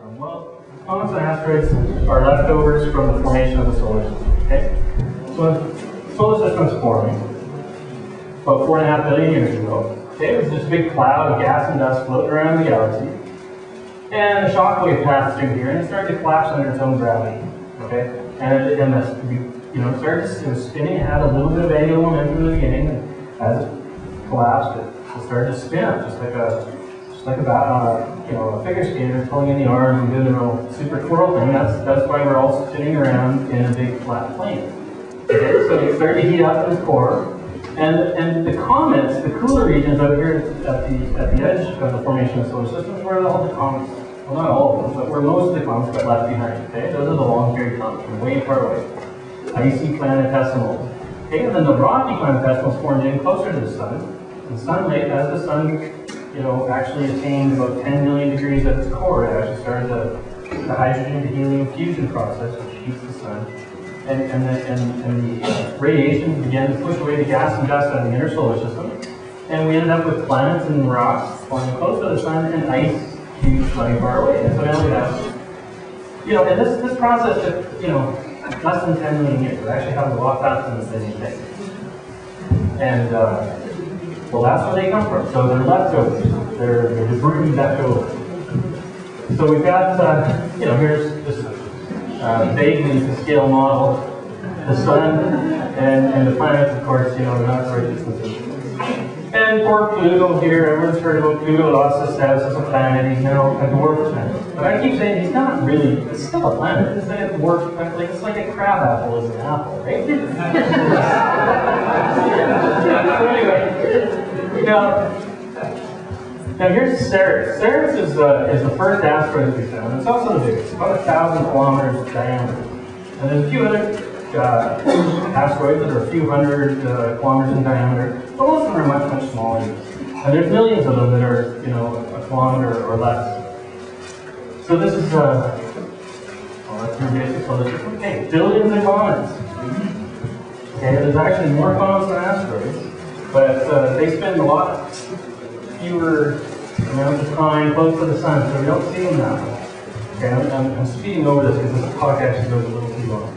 Well, comets and asteroids are leftovers from the formation of the solar system. Okay? So the solar system's forming about 4.5 billion years ago. Okay, it was this big cloud of gas and dust floating around the galaxy. And a shock wave passed through here and it started to collapse under its own gravity. Okay? It was spinning, it had a little bit of angular momentum in the beginning, and as it collapsed, it started to spin up, just like a figure skater pulling in the arms and doing a little super twirl thing. That's why we're all spinning around in a big flat plane. Okay, so it started to heat up in its core, and the comets, the cooler regions out here at the edge of the formation of the solar system, is where all the comets, well, not all of them, but where most of the comets got left behind. Okay, those are the long-period comets from way far away, icy planetesimals. Okay, and then the Rothney planetesimals formed in closer to the sun. And sunlight, as the sun actually attained about 10 million degrees at its core, it actually started the hydrogen to helium fusion process, which heats the sun. And the radiation began to push away the gas and dust out of the inner solar system. And we ended up with planets and rocks forming close to the sun and ice cubes flying far away. And so now we have, and this process took, less than 10 million years. It actually happened a lot faster than you think. And, well, that's where they come from. So they're leftovers. They're debris left over. So we've got, here's this vaguely to scale model. The sun and the planets, of course, they're not very distances. And poor Pluto here, everyone's heard about Pluto, lost his status as a planet. He's now a dwarf planet. But I keep saying he's not really, it's still a planet. It's like a dwarf, it's like a crab apple is an apple, right? So anyway. Now here's Ceres. Ceres is the first asteroid that we found. It's also the biggest, about 1,000 kilometers diameter. And there's a few other asteroids that are a few hundred kilometers in diameter, but most of them are much, much smaller. And there's millions of them that are, a kilometer or less. So this is, that's your basic solar system. Okay, billions of comets. Okay, there's actually more comets than asteroids. But they spend a lot fewer amount of time close to the sun, so we don't see them that much. Okay, I'm speeding over this because this talk actually goes a little too long.